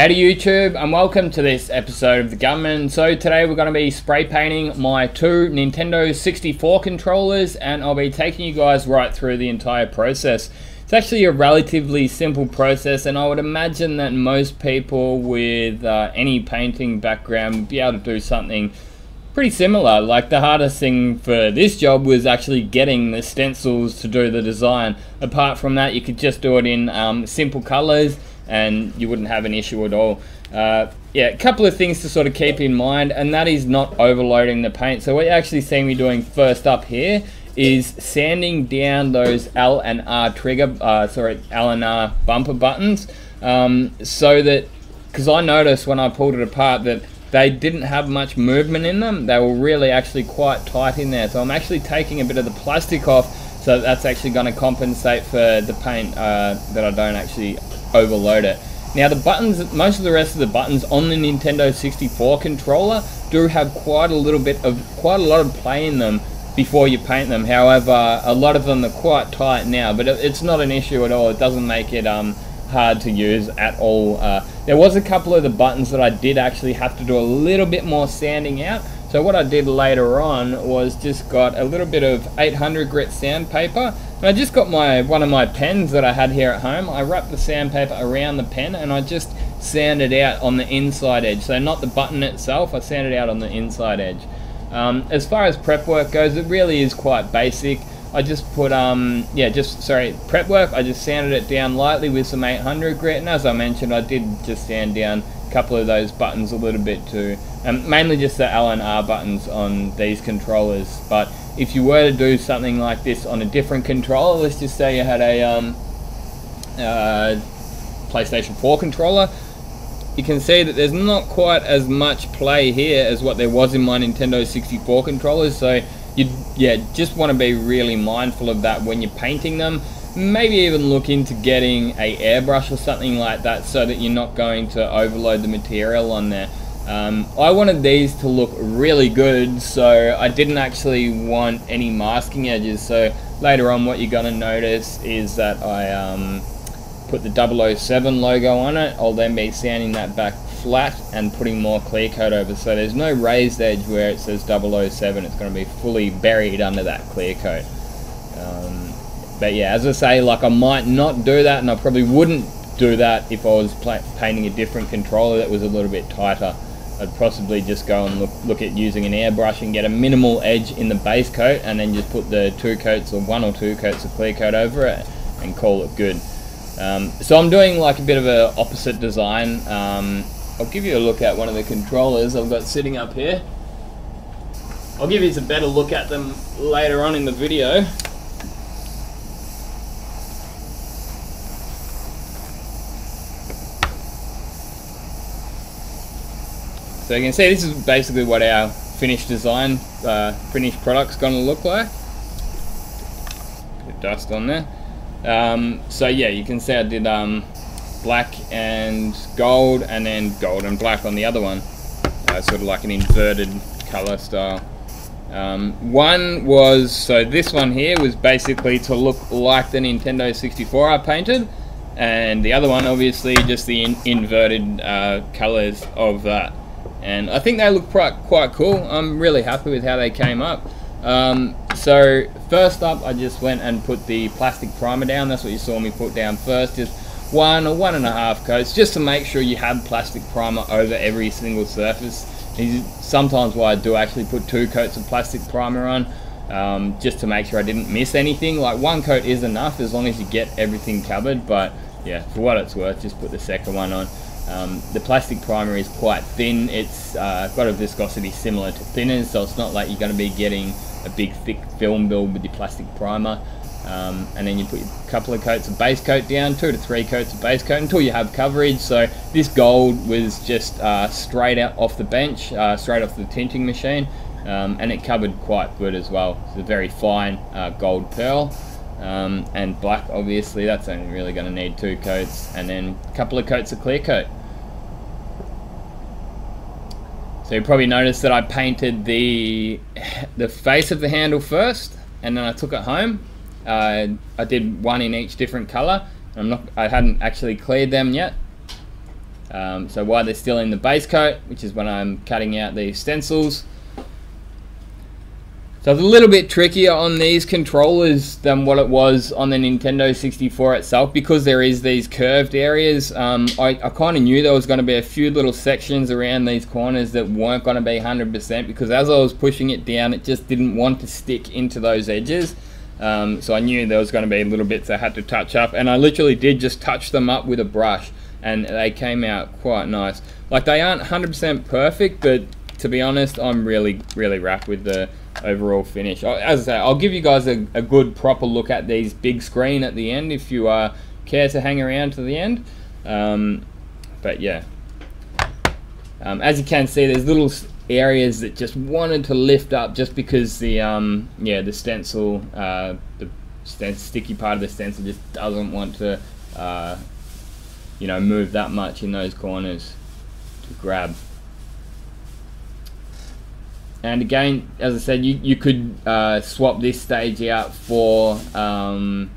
Howdy YouTube, and welcome to this episode of the Gunman. So today we're going to be spray painting my two Nintendo 64 controllers, and I'll be taking you guys right through the entire process. It's actually a relatively simple process, and I would imagine that most people with any painting background would be able to do something pretty similar. Like, the hardest thing for this job was actually getting the stencils to do the design. Apart from that, you could just do it in simple colors and you wouldn't have an issue at all. Yeah, a couple of things to sort of keep in mind, and that is not overloading the paint. So what you actually see me doing first up here is sanding down those L and R L and R bumper buttons, so that, because I noticed when I pulled it apart that they didn't have much movement in them. They were really actually quite tight in there. So I'm actually taking a bit of the plastic off, so that's actually going to compensate for the paint, that I don't actually overload it. Now the buttons, most of the rest of the buttons on the Nintendo 64 controller do have quite a lot of play in them before you paint them. However, a lot of them are quite tight now, but it's not an issue at all. It doesn't make it hard to use at all. There was a couple of the buttons that I did actually have to do a little bit more sanding out. So what I did later on was just got a little bit of 800 grit sandpaper, and I just got one of my pens that I had here at home. I wrapped the sandpaper around the pen and I just sanded out on the inside edge. So not the button itself, I sanded out on the inside edge. As far as prep work goes, it really is quite basic. I just put prep work. I just sanded it down lightly with some 800 grit, and as I mentioned, I did just sand down a couple of those buttons a little bit too, mainly just the L and R buttons on these controllers. But if you were to do something like this on a different controller, let's just say you had a PlayStation 4 controller, you can see that there's not quite as much play here as what there was in my Nintendo 64 controllers. So you just want to be really mindful of that when you're painting them. Maybe even look into getting a airbrush or something like that, so that you're not going to overload the material on there. I wanted these to look really good, so I didn't actually want any masking edges. So later on, what you're going to notice is that I put the 007 logo on it. I'll then be sanding that back flat and putting more clear coat over, so there's no raised edge where it says 007. It's going to be fully buried under that clear coat. But yeah, as I say, like, I might not do that, and I probably wouldn't do that if I was painting a different controller that was a little bit tighter. I'd possibly just go and look at using an airbrush and get a minimal edge in the base coat, and then just put the one or two coats of clear coat over it and call it good. So I'm doing like a bit of a opposite design. I'll give you a look at one of the controllers I've got sitting up here. I'll give you a better look at them later on in the video. So you can see this is basically what our finished design, finished product's going to look like. Bit of dust on there. So yeah, you can see I did black and gold, and then gold and black on the other one. Sort of like an inverted color style. So this one here was basically to look like the Nintendo 64 I painted, and the other one obviously just the inverted colors of that. And I think they look quite cool. I'm really happy with how they came up. So first up, I just went and put the plastic primer down. That's what you saw me put down first, just 1 or 1.5 coats, just to make sure you have plastic primer over every single surface. Sometimes what I do actually put 2 coats of plastic primer on, just to make sure I didn't miss anything. Like, 1 coat is enough as long as you get everything covered, but yeah, for what it's worth, just put the second one on. The plastic primer is quite thin. It's got a viscosity similar to thinners, so it's not like you're going to be getting a big thick film build with your plastic primer. And then you put a couple of coats of base coat down, 2 to 3 coats of base coat until you have coverage. So this gold was just straight out off the bench, straight off the tinting machine, and it covered quite good as well. It's a very fine gold pearl. And black, obviously, that's only really going to need 2 coats, and then a couple of coats of clear coat. So you probably noticed that I painted the face of the handle first, and then I took it home. I did 1 in each different color. I hadn't actually cleared them yet. So while they're still in the base coat, which is when I'm cutting out these stencils. So it's a little bit trickier on these controllers than what it was on the Nintendo 64 itself, because there is these curved areas. I kind of knew there was going to be a few little sections around these corners that weren't going to be 100%, because as I was pushing it down, it just didn't want to stick into those edges. So I knew there was going to be little bits I had to touch up, and I literally did just touch them up with a brush, and they came out quite nice. Like, they aren't 100% perfect, but to be honest, I'm really wrapped with the overall finish. As I say, I'll give you guys a good proper look at these big screen at the end if you care to hang around to the end. But yeah, as you can see, there's little areas that just wanted to lift up just because the the stencil, the sticky part of the stencil just doesn't want to move that much in those corners to grab. And again, as I said, you could swap this stage out for an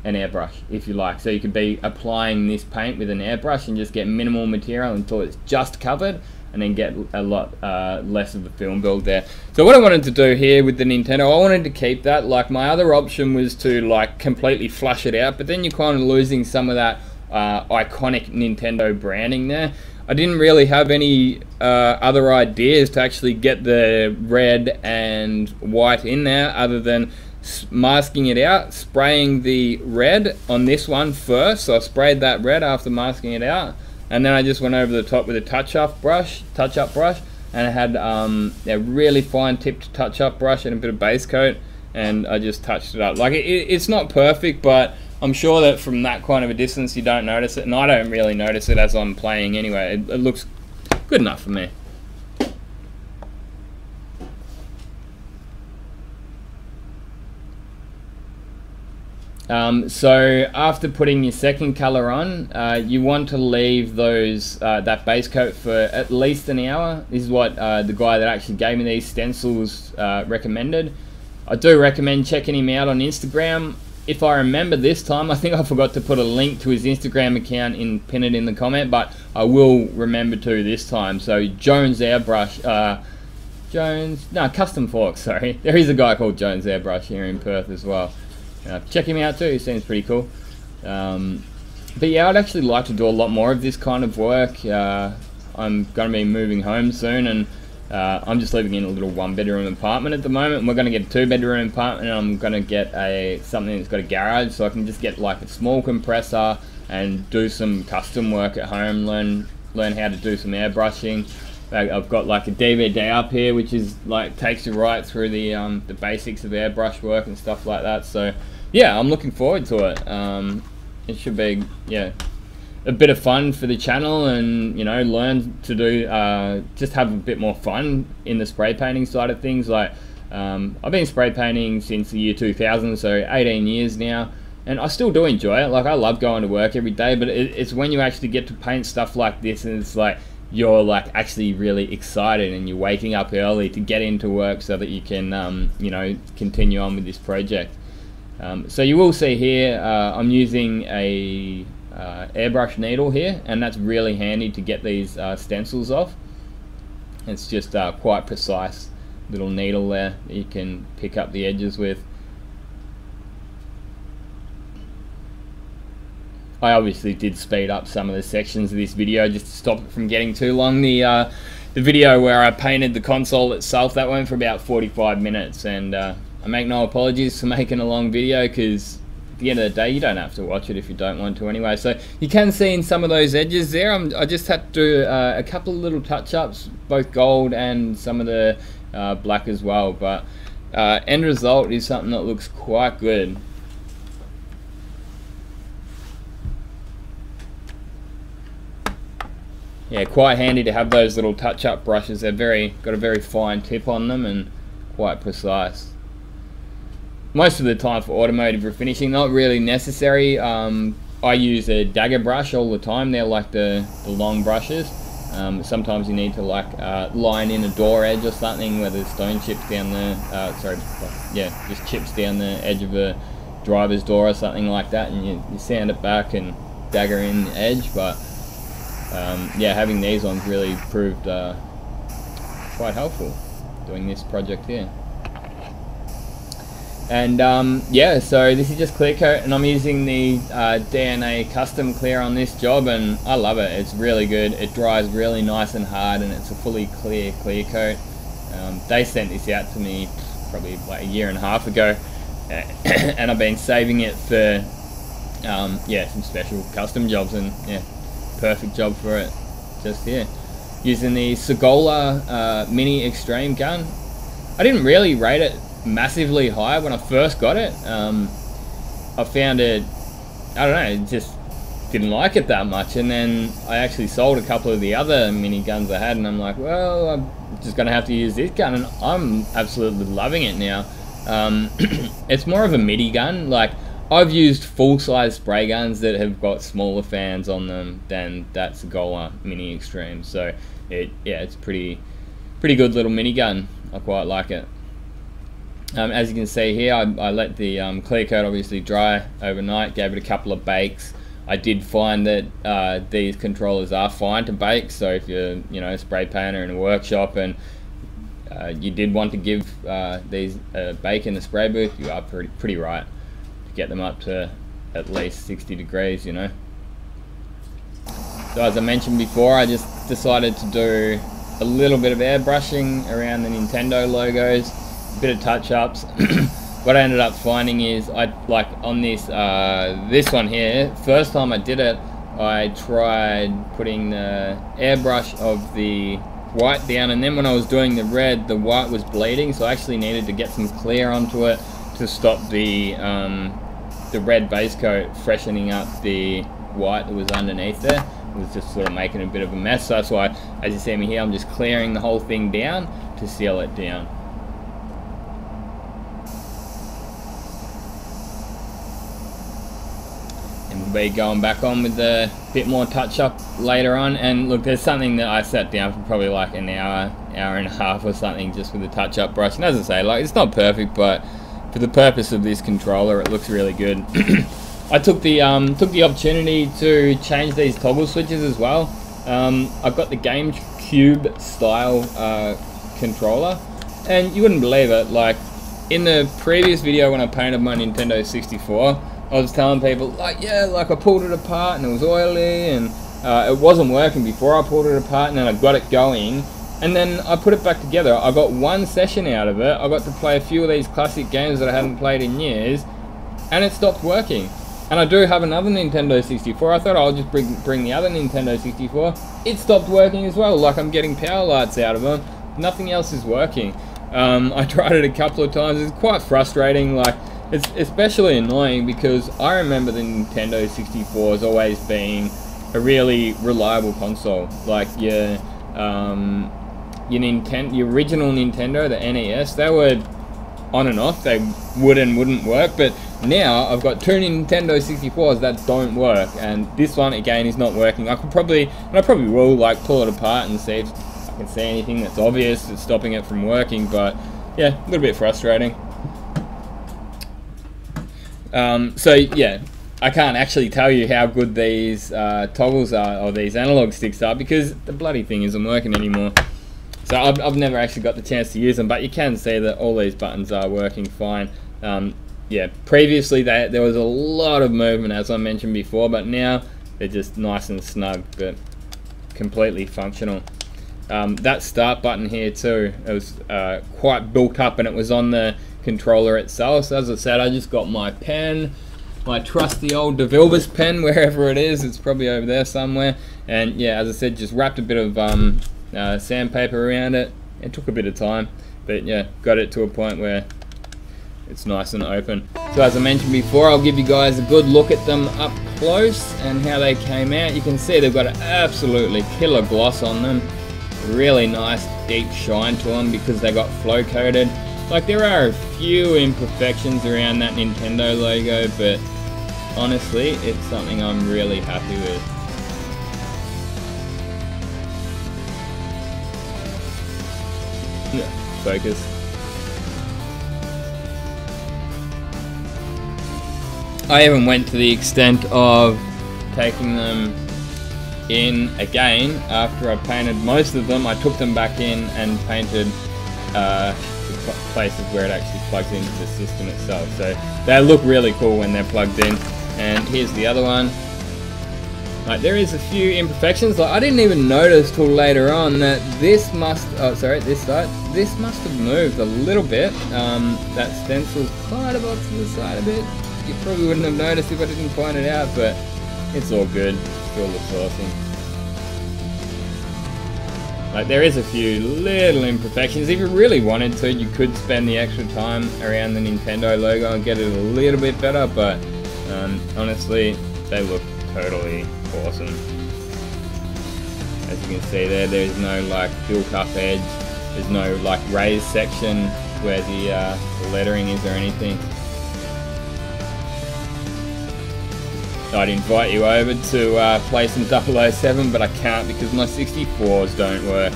airbrush if you like. So you could be applying this paint with an airbrush and just get minimal material until it's just covered, and then get a lot less of the film build there. So what I wanted to do here with the Nintendo, I wanted to keep that. Like, my other option was to like completely flush it out, but then you're kind of losing some of that iconic Nintendo branding there. I didn't really have any other ideas to actually get the red and white in there other than masking it out, spraying the red on this one first. So I sprayed that red after masking it out, and then I just went over the top with a touch-up brush, and I had a really fine tipped touch-up brush and a bit of base coat, and I just touched it up. Like, it's not perfect, but I'm sure that from that kind of a distance you don't notice it, and I don't really notice it as I'm playing anyway. It looks good enough for me. So after putting your second color on, you want to leave those that base coat for at least an hour. This is what the guy that actually gave me these stencils recommended. I do recommend checking him out on Instagram. If I remember this time, I think I forgot to put a link to his Instagram account and pin it in the comment, but I will remember to this time. So Jones Airbrush, Custom Forks, sorry. There is a guy called Jones Airbrush here in Perth as well. Check him out too, he seems pretty cool. But yeah, I'd actually like to do a lot more of this kind of work. I'm going to be moving home soon, and I'm just living in a little one-bedroom apartment at the moment, and we're going to get a two-bedroom apartment, and I'm going to get something that's got a garage, so I can just get like a small compressor and do some custom work at home, learn how to do some airbrushing. I've got like a DVD up here, which is like takes you right through the basics of airbrush work and stuff like that. So yeah, I'm looking forward to it. It should be a bit of fun for the channel, and learn to do just have a bit more fun in the spray painting side of things. Like I've been spray painting since the year 2000, so 18 years now, and I still do enjoy it. Like, I love going to work every day, but it's when you actually get to paint stuff like this, and it's like you're like actually really excited, and you're waking up early to get into work so that you can continue on with this project. So you will see here I'm using a airbrush needle here, and that's really handy to get these stencils off. It's just quite precise little needle there that you can pick up the edges with. I obviously did speed up some of the sections of this video just to stop it from getting too long. The video where I painted the console itself, that went for about 45 minutes, and I make no apologies for making a long video, because at the end of the day you don't have to watch it if you don't want to anyway. So you can see in some of those edges there, I just had to do a couple of little touch-ups, both gold and some of the black as well, but end result is something that looks quite good. Yeah, quite handy to have those little touch-up brushes. They're got a very fine tip on them and quite precise. Most of the time for automotive refinishing, not really necessary. I use a dagger brush all the time. They're like the long brushes. Sometimes you need to like line in a door edge or something where there's stone chips down the just chips down the edge of a driver's door or something like that, and you sand it back and dagger in the edge. But yeah, having these ones really proved quite helpful doing this project here. And yeah, so this is just clear coat, and I'm using the DNA custom clear on this job, and I love it. It's really good. It dries really nice and hard, and it's a fully clear coat. They sent this out to me probably like a year and a half ago, and I've been saving it for yeah, some special custom jobs, and yeah, perfect job for it. Just here, using the Segola Mini Extreme gun. I didn't really rate it massively high when I first got it. I found it, I don't know, just didn't like it that much, and then I actually sold a couple of the other mini guns I had, and I'm like, well, I'm just gonna have to use this gun, and I'm absolutely loving it now. It's more of a MIDI gun. Like, I've used full-size spray guns that have got smaller fans on them than that Segola Mini Extreme, so yeah, it's pretty good little mini gun. I quite like it. As you can see here, I let the clear coat obviously dry overnight, gave it a couple of bakes. I did find that these controllers are fine to bake, so if you're, you know, a spray painter in a workshop and you did want to give these a bake in the spray booth, you are pretty right to get them up to at least 60 degrees, you know. So as I mentioned before, I just decided to do a little bit of airbrushing around the Nintendo logos, a bit of touch-ups. What I ended up finding is, like on this this one here, first time I did it, I tried putting the airbrush of the white down, and then when I was doing the red, the white was bleeding, so I actually needed to get some clear onto it to stop the red base coat freshening up the white that was underneath there. It was just sort of making a bit of a mess, so that's why, as you see me here, I'm just clearing the whole thing down to seal it down. And we'll be going back on with a bit more touch up later on. And look, there's something that I sat down for probably like an hour and a half or something just with the touch up brush. And as I say, like, it's not perfect, but for the purpose of this controller, it looks really good. I took the opportunity to change these toggle switches as well. I've got the GameCube style controller, and you wouldn't believe it, like in the previous video when I painted my Nintendo 64, I was telling people, like, yeah, like I pulled it apart and it was oily, and it wasn't working before I pulled it apart, and then I got it going, and then I put it back together. I got one session out of it. I got to play a few of these classic games that I hadn't played in years, and it stopped working. And I do have another Nintendo 64. I thought I'll just bring the other Nintendo 64. It stopped working as well. Like, I'm getting power lights out of them. Nothing else is working. I tried it a couple of times. It's quite frustrating. Like, it's especially annoying because I remember the Nintendo 64 as always being a really reliable console. Like, your original Nintendo, the NES, they were on and off. They would and wouldn't work, but now I've got two Nintendo 64s that don't work, and this one again is not working. I probably will, like, pull it apart and see if I can see anything that's obvious that's stopping it from working, but yeah, a little bit frustrating. So yeah, I can't actually tell you how good these toggles are, or these analog sticks are, because the bloody thing isn't working anymore. So I've never actually got the chance to use them, but you can see that all these buttons are working fine. Yeah, previously there was a lot of movement, as I mentioned before, but now they're just nice and snug, but completely functional. That start button here too, it was quite built up, and it was on the controller itself. So as I said, I just got my pen, my trusty old DeVilbiss pen, wherever it is. It's probably over there somewhere. And yeah, as I said, just wrapped a bit of sandpaper around it. It took a bit of time, but yeah, got it to a point where it's nice and open. So as I mentioned before, I'll give you guys a good look at them up close and how they came out. You can see they've got an absolutely killer gloss on them. Really nice deep shine to them because they got flow coated. Like, there are a few imperfections around that Nintendo logo, but honestly, it's something I'm really happy with. Yeah, focus. I even went to the extent of taking them in again after I painted most of them. I took them back in and painted the places where it actually plugs into the system itself. So they look really cool when they're plugged in. And here's the other one. Like, there is a few imperfections. Like, I didn't even notice till later on that this must, this must have moved a little bit. That stencil's kind of off to the side a bit. You probably wouldn't have noticed if I didn't point it out, but it's all good. Still looks awesome. Like, there is a few little imperfections. If you really wanted to, you could spend the extra time around the Nintendo logo and get it a little bit better, but honestly, they look totally awesome. As you can see there's no like built up edge, there's no like raised section where the lettering is or anything. I'd invite you over to play some 007, but I can't because my 64s don't work.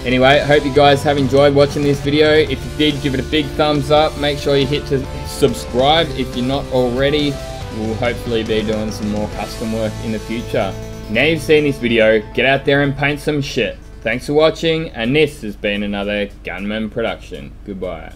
Anyway, I hope you guys have enjoyed watching this video. If you did, give it a big thumbs up. Make sure you hit to subscribe if you're not already. We'll hopefully be doing some more custom work in the future. Now you've seen this video, get out there and paint some shit. Thanks for watching, and this has been another Gunman production. Goodbye.